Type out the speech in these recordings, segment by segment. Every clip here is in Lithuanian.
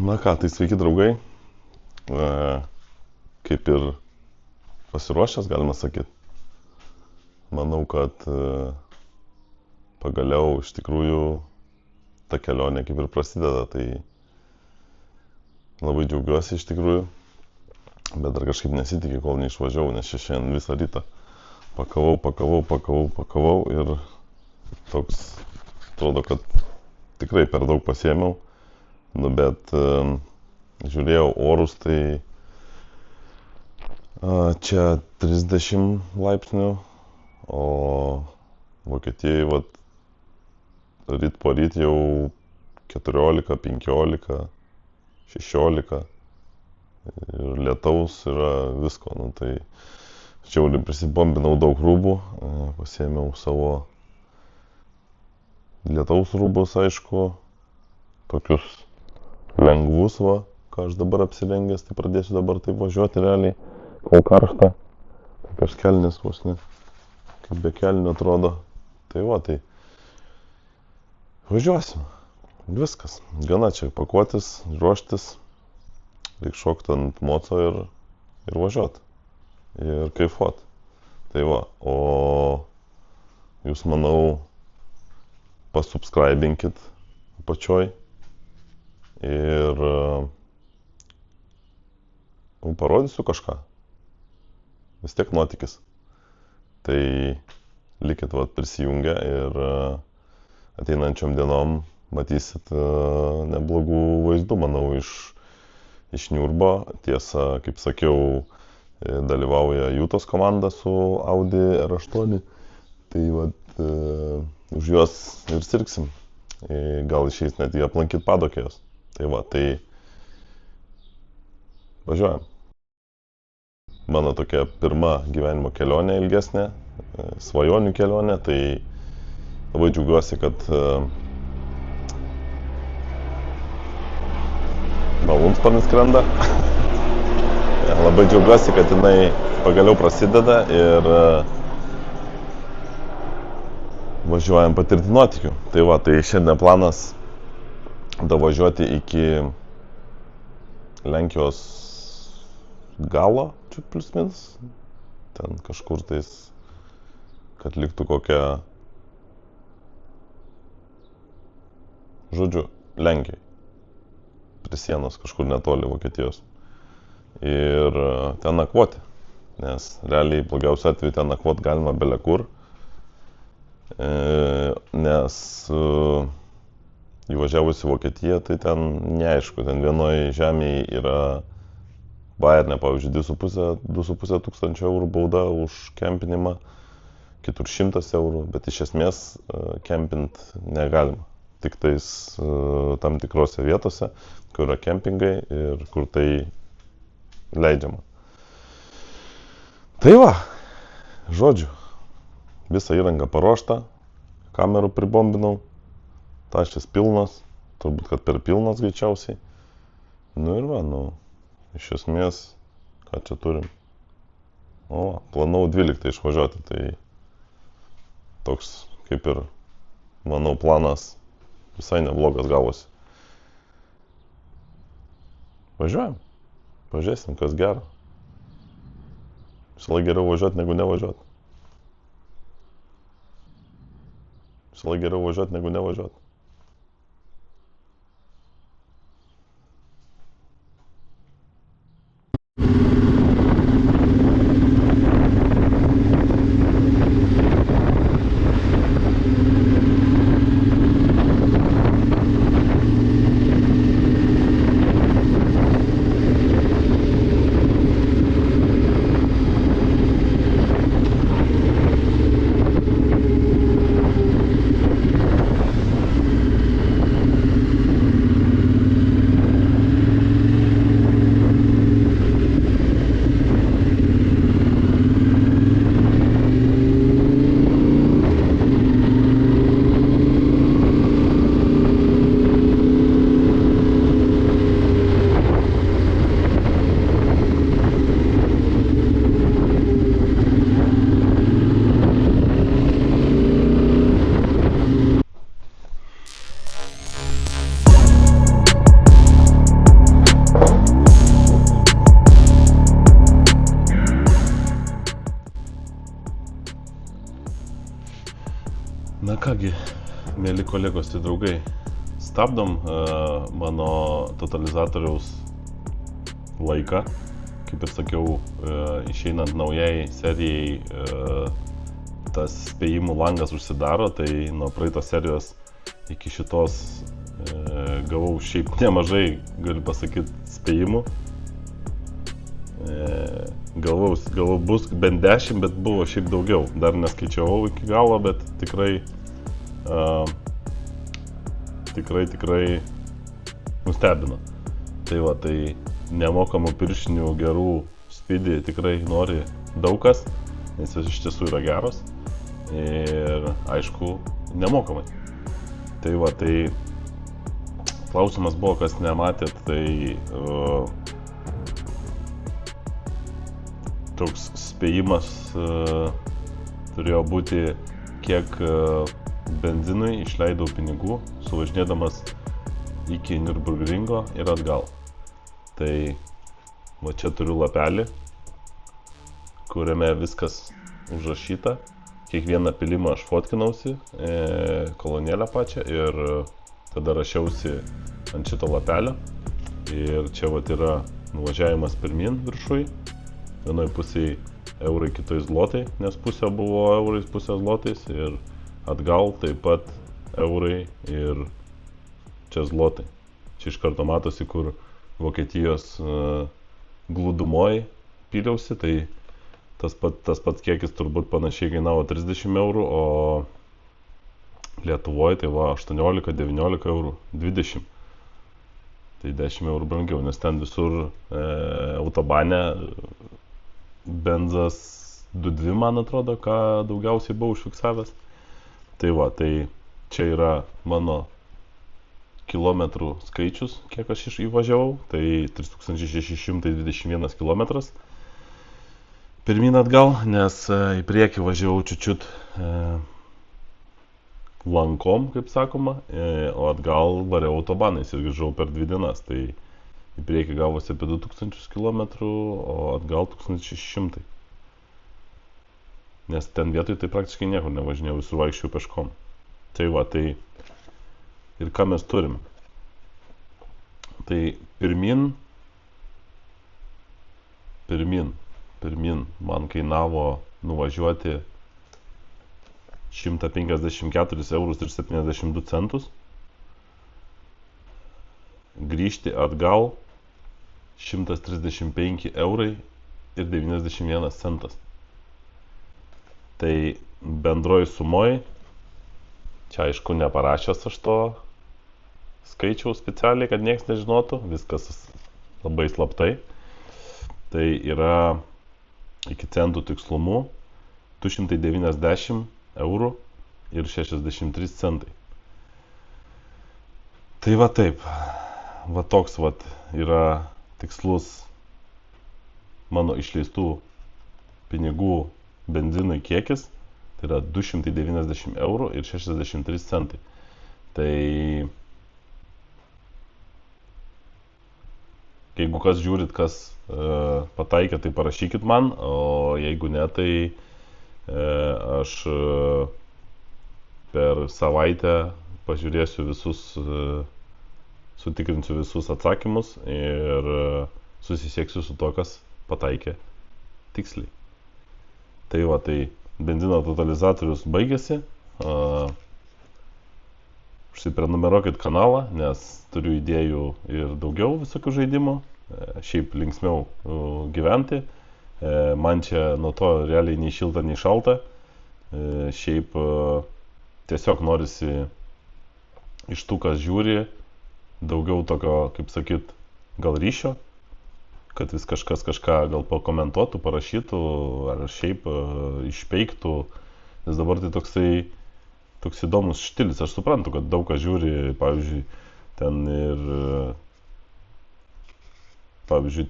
Na ką, tai sveiki draugai. Kaip ir pasiruošęs, galima sakyti. Manau, kad pagaliau iš tikrųjų ta kelionė kaip ir prasideda. Tai labai džiaugiuosi iš tikrųjų. Bet dar kažkaip nesitikė, kol neišvažiavau, nes šiandien visą rytą pakavau ir toks atrodo, kad tikrai per daug pasiėmiau. Nu, bet žiūrėjau orus, tai čia 30 laipsnių, o Vokietijoje ryt po ryt jau 14, 15, 16 ir lietaus yra visko. Nu, tai čia jau prisibombinau daug rūbų, pasiėmiau savo lietaus rūbus, aišku, tokius lengvus, ką aš dabar apsirengęs, tai pradėsiu dabar taip važiuoti realiai, kol karšta. Tokios kelnės vos ne, kaip be kelnių atrodo. Tai tai važiuosim. Viskas. Gana čia pakuotis, ruoštis, reik šokti ant moco ir važiuoti. Ir kaifuot. Tai o jūs, manau, pasubscribinkit apačioj. Ir parodysiu kažką. Vis tiek nuotykis. Tai likit prisijungę ir ateinančiom dienom matysit neblogų vaizdų, manau, iš Niurbo. Tiesa, kaip sakiau, dalyvauja Jutos komanda su Audi R8. Tai už juos ir sirgsim. Gal išeis net į aplankyti padokėjos. Tai tai važiuojam. Mano tokia pirma gyvenimo kelionė ilgesnė, svajonių kelionė, tai labai džiaugiuosi, kad malūnsparnis skrenda. Labai džiaugiuosi, kad jinai pagaliau prasideda ir važiuojam patirti nuotykių. Tai šiandien planas davažiuoti iki Lenkijos galo, čia plius minus, ten kažkur tais, kad liktų kokia, žodžiu, Lenkijai, prie sienos kažkur netoli Vokietijos. Ir ten nakvoti, nes realiai blogiausiu atveju ten nakvoti galima bele kur, nes įvažiavus į Vokietiją, tai ten neaišku, ten vienoje žemėje yra Bayerne, pavyzdžiui, 2,5 tūkstančio eurų bauda už kempinimą, kitur 100 eurų, bet iš esmės kempint negalima. Tik tais tam tikrose vietose, kur yra kempingai ir kur tai leidžiama. Tai žodžiu, visą įrangą paruoštą, kamerų pribombinau, tašės pilnas, turbūt, kad per pilnas greičiausiai. Nu ir iš esmės, ką čia turim. Planau 12 išvažiuoti, tai toks kaip ir, manau, planas visai neblogas gavosi. Važiuojam, pažiūrėsim, kas gero. Visąlaik geriau važiuoti, negu nevažiuoti. Visąlaik geriau važiuoti, negu nevažiuoti. Kągi, mėly kolegos ir draugai, stabdom mano totalizatoriaus laiką. Kaip ir sakiau, išeinant naujai serijai tas spėjimų langas užsidaro, tai nuo praeitos serijos iki šitos gavau šiaip nemažai, galiu pasakyti, spėjimų. Galvau bus bent 10, bet buvo šiaip daugiau. Dar neskaičiavau iki galo, bet tikrai nustebino. Tai va, tai nemokamų pirštinių gerų Speedy tikrai nori daug kas, nes jos iš tiesų yra geros ir aišku nemokamai. Tai va, tai klausimas buvo, kas nematėt, tai toks spėjimas turėjo būti, kiek benzinui išleidau pinigų suvažinėdamas iki Nürburgringo ir atgal. Tai va čia turiu lapelį, kuriame viskas užrašyta. Kiekvieną pilimą aš fotkinausi, kolonėlę pačią ir tada rašiausi ant šito lapelio. Ir čia va yra nuvažiavimas pirmin viršui. Vienoj pusėje eurai, kitoj zlotai, nes pusė buvo eurais, pusė zlotais ir atgal taip pat eurai ir čia zlotai. Čia iš karto matosi, kur Vokietijos glūdumoje pyliausi, tai tas pats kiekis turbūt panašiai kainavo 30 eurų, o Lietuvoje tai va 18, 19 eurų, 20. Tai 10 eurų brangiau, nes ten visur autobane benzas 2,2 man atrodo, ką daugiausiai buvau užfiksavęs. Tai va, tai čia yra mano kilometrų skaičius, kiek aš įvažiavau, tai 3621 kilometras pirmyn atgal, nes į priekį važiavau čiut lankom, kaip sakoma, o atgal variau autobanais ir grįžau per 2 dienas, tai į priekį gavosi apie 2000 km, o atgal 1600. Nes ten vietoj tai praktiškai niekur nevažinėjau, visur vaikščiau peškom. Tai va, tai ir ką mes turim. Tai pirmin man kainavo nuvažiuoti 154 eurus ir 72 centus. Grįžti atgal 135 eurai ir 91 centas. Tai bendroji sumoj, čia aišku neparašęs aš to skaičiaus specialiai, kad nieks nežinotų, viskas labai slaptai. Tai yra iki centų tikslumu 290 eurų ir 63 centai. Tai va taip, va toks va yra tikslus mano išleistų pinigų benzinui kiekis, tai yra 290 eurų ir 63 centai. Tai jeigu kas žiūrit, kas pataikė, tai parašykit man, o jeigu ne, tai aš per savaitę pažiūrėsiu visus, sutikrinsiu visus atsakymus ir susisieksiu su to, kas pataikė tiksliai. Tai va, tai benzino totalizatorius baigėsi. Užsiprenumeruokit kanalą, nes turiu idėjų ir daugiau visokių žaidimų. Šiaip linksmiau gyventi. Man čia nuo to realiai nei šilta, nei šalta. Šiaip tiesiog norisi iš tų, kas žiūri, daugiau tokio, kaip sakyt, gal ryšio, kad vis kažkas kažką gal pakomentuotų, parašytų, ar šiaip išpeiktų, nes dabar tai toks įdomus štilis. Aš suprantu, kad daug kas žiūri, pavyzdžiui, ten ir, pavyzdžiui,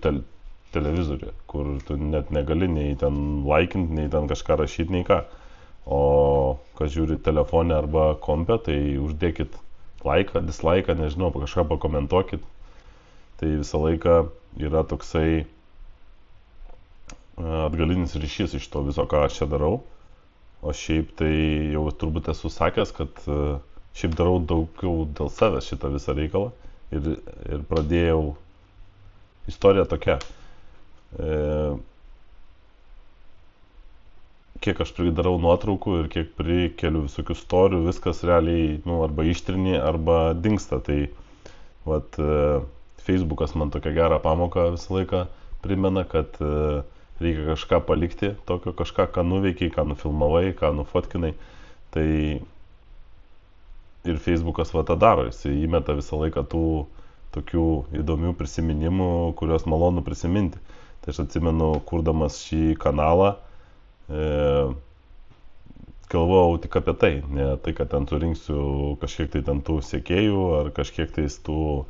televizoriuje, kur tu net negali nei ten laikinti, nei ten kažką rašyti, nei ką. O kas žiūri telefone arba kompe, tai uždėkit laiką, dislaiką, nežinau, kažką pakomentuokit. Tai visą laiką yra toksai atgalinis ryšys iš to viso, ką aš čia darau. O šiaip tai jau turbūt esu sakęs, kad šiaip darau daugiau dėl savęs šitą visą reikalą ir pradėjau istorija tokia. Kiek aš pridarau nuotraukų ir kiek prikeliu visokių storių, viskas realiai, arba ištrini, arba dingsta. Tai vat, Facebookas man tokia gerą pamoką visą laiką primena, kad reikia kažką palikti, tokio kažką, ką nuveikiai, ką nufilmavai, ką nufotkinai. Tai ir Facebookas tą daro, jis įmeta visą laiką tų tokių įdomių prisiminimų, kuriuos malonu prisiminti. Tai aš atsimenu, kurdamas šį kanalą, galvojau tik apie tai, ne tai, kad ten surinksiu kažkiek tai ten tų sekėjų ar kažkiek tais tų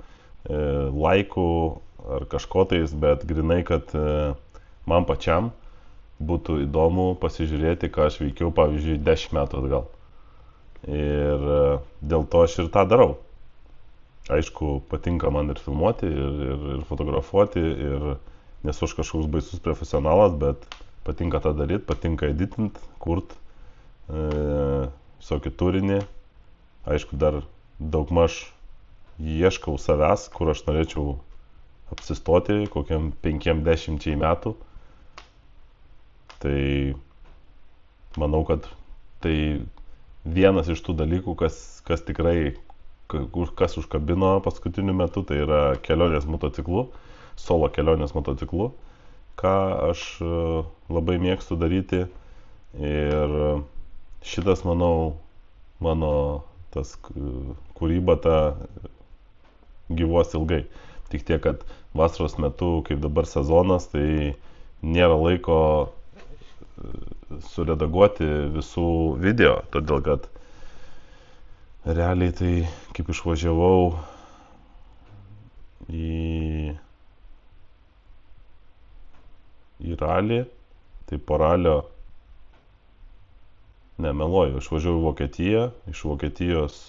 laikų ar kažko tais, bet grinai, kad man pačiam būtų įdomu pasižiūrėti, ką aš veikiau, pavyzdžiui, 10 metų atgal. Ir dėl to aš ir tą darau. Aišku, patinka man ir filmuoti, ir fotografuoti, ir nesu aš kažkoks baisus profesionalas, bet patinka tą daryti, patinka editint, kurt visokį turinį. Aišku, dar daugmaž ieškau savęs, kur aš norėčiau apsistoti kokiam 5-10 metų. Tai manau, kad tai vienas iš tų dalykų, kas tikrai, kas užkabino paskutiniu metu, tai yra kelionės motociklu, solo kelionės motociklu, ką aš labai mėgstu daryti. Ir šitas, manau, mano tas kūryba ta gyvuos ilgai. Tik tiek, kad vasaros metu, kaip dabar sezonas, tai nėra laiko suredaguoti visų video, todėl kad realiai tai kaip išvažiavau į ralį, tai po ralio, nemeluoju, išvažiavau į Vokietiją, iš Vokietijos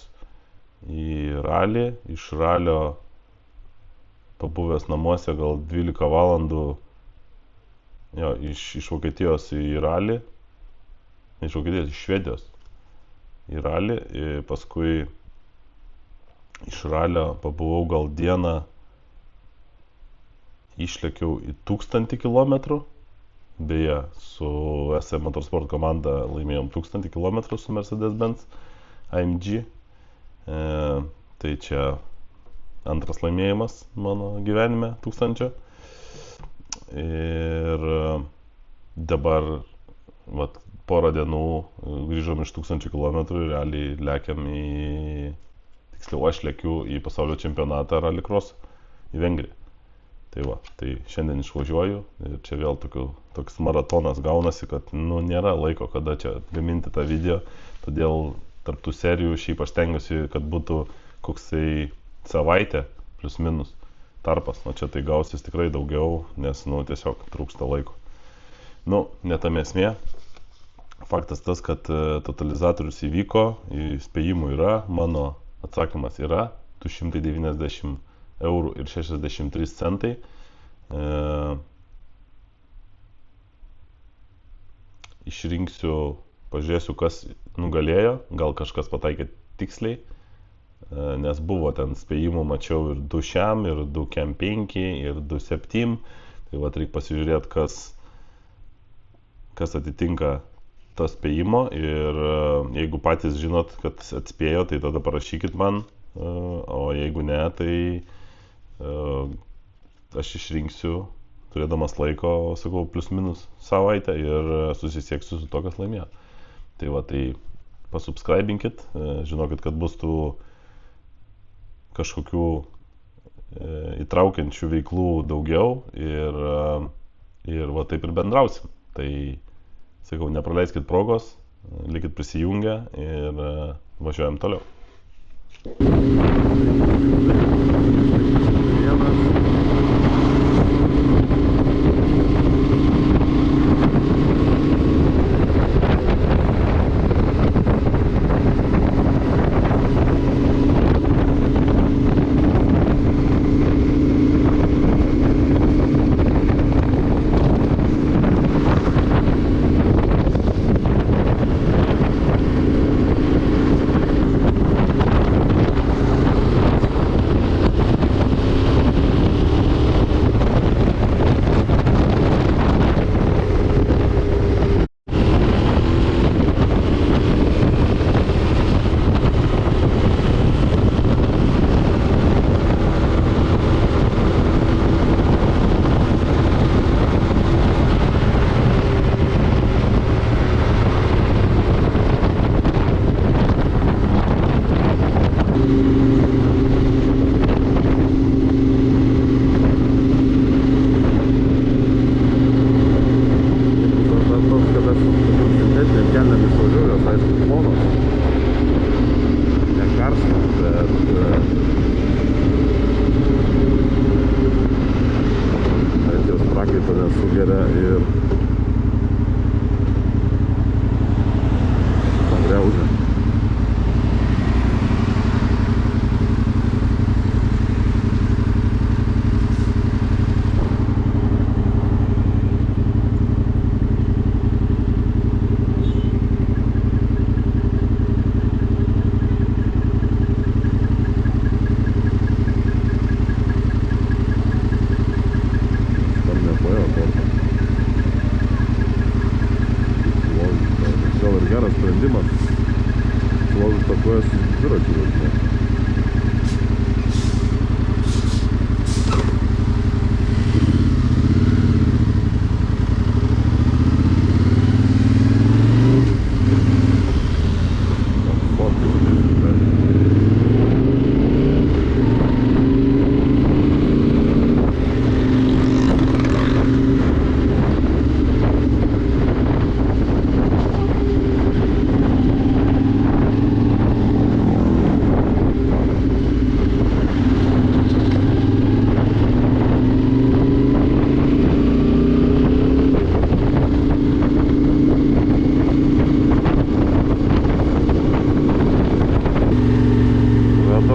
į ralį, iš ralio pabuvęs namuose gal 12 valandų, iš Vokietijos į ralį, iš Vokietijos, iš Švedijos į ralį, ir paskui iš ralio pabuvau gal dieną, išlėkiau į 1000 km, beje, su SM Motorsport komanda laimėjom 1000 km su Mercedes-Benz AMG, tai čia antras laimėjimas mano gyvenime 1000. Ir dabar porą dienų grįžom iš 1000 km ir realiai lekiam tiksliau aš lekiu į pasaulio čempionatą rallycross į Vengriją. Tai šiandien išvažiuoju ir čia vėl toks maratonas gaunasi, kad nėra laiko, kada čia gaminti tą video, todėl tarp tų serijų šiaip aš stengiuosi, kad būtų koksai savaitė plus minus tarpas, čia tai gausis tikrai daugiau, nes tiesiog trūksta laiko. Ne tam esmė. Faktas tas, kad totalizatorius įvyko, įspėjimų yra, mano atsakymas yra 290 eurų ir 63 centai. Išrinksiu, pažiūrėsiu, kas nugalėjo, gal kažkas pataikė tiksliai, nes buvo ten spėjimų, mačiau ir 2 šiam, ir 2 kem 5, ir 2 7. Tai reikia pasižiūrėti, kas atitinka to spėjimo, ir jeigu patys žinot, kad atspėjo, tai tada parašykit man, o jeigu ne, tai aš išrinksiu, turėdamas laiko, sakau, plus minus savaitę ir susisieksiu su to, kas laimėjo. Tai pasubscribinkit, žinokit, kad bus tų kažkokių įtraukiančių veiklų daugiau ir taip ir bendrausim. Tai sakau, nepraleiskit progos, likit prisijungę ir važiuojam toliau. išgeria ir pagriaužia. Geras sprendimas, sulaužus takojas dviračių važinėti.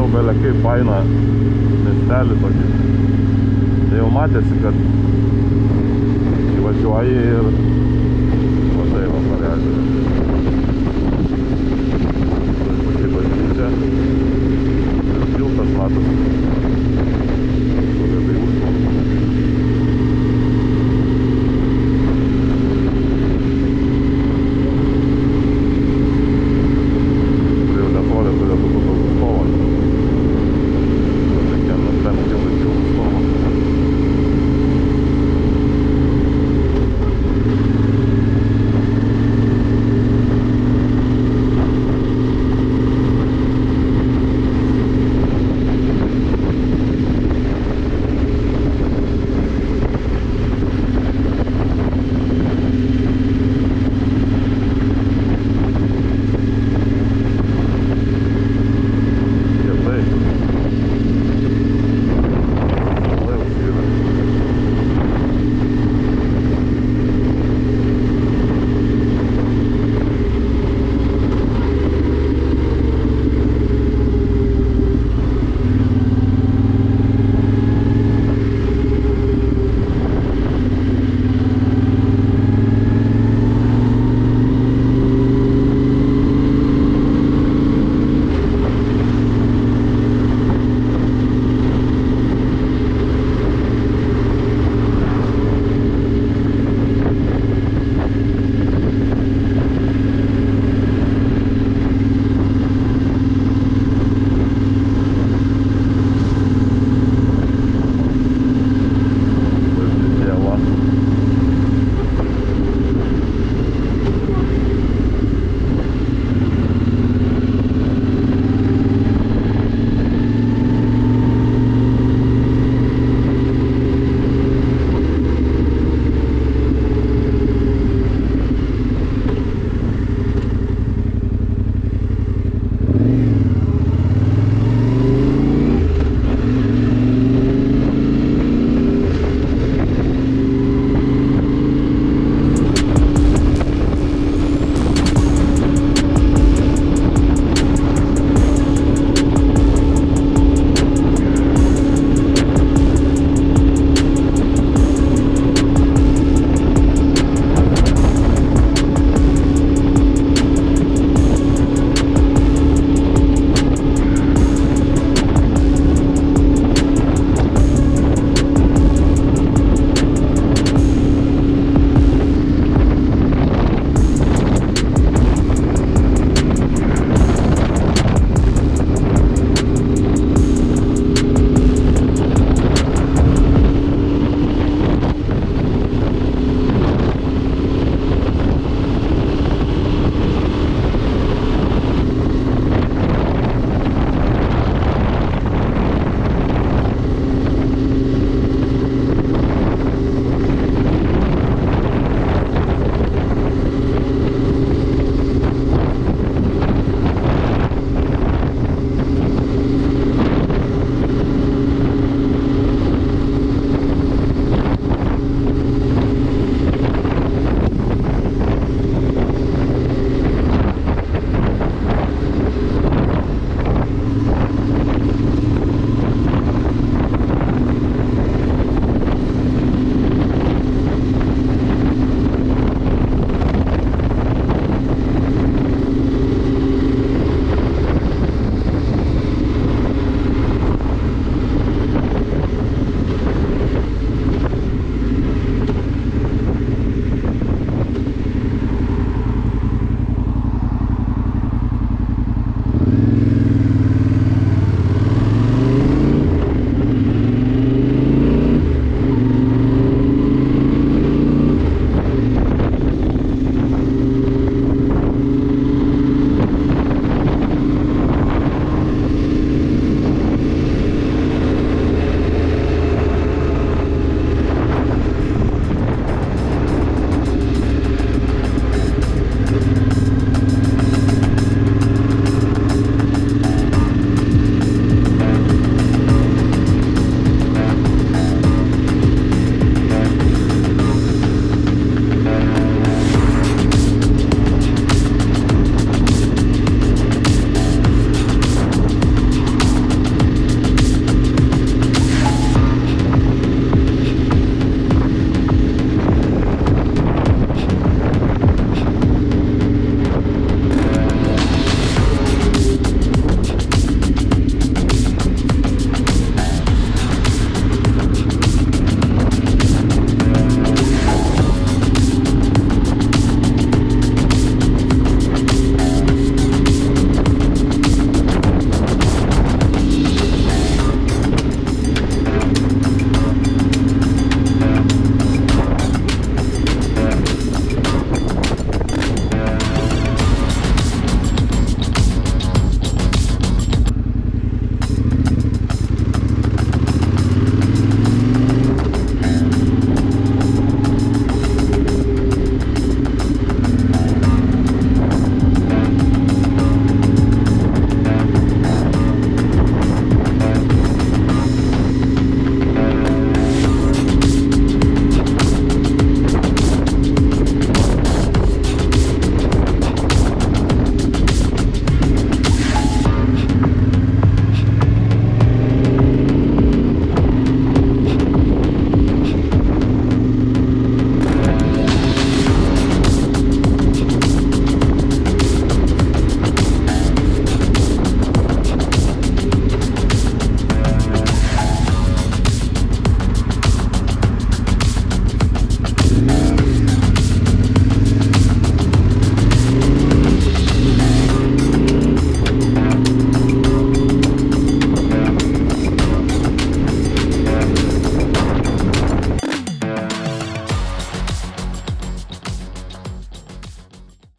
Belė kaip faina miestelį tokį. Tai jau matėsi, kad įvažiuoji ir matai va parežiūrė. Turi tokį bažnyčią ir tiltas matosi.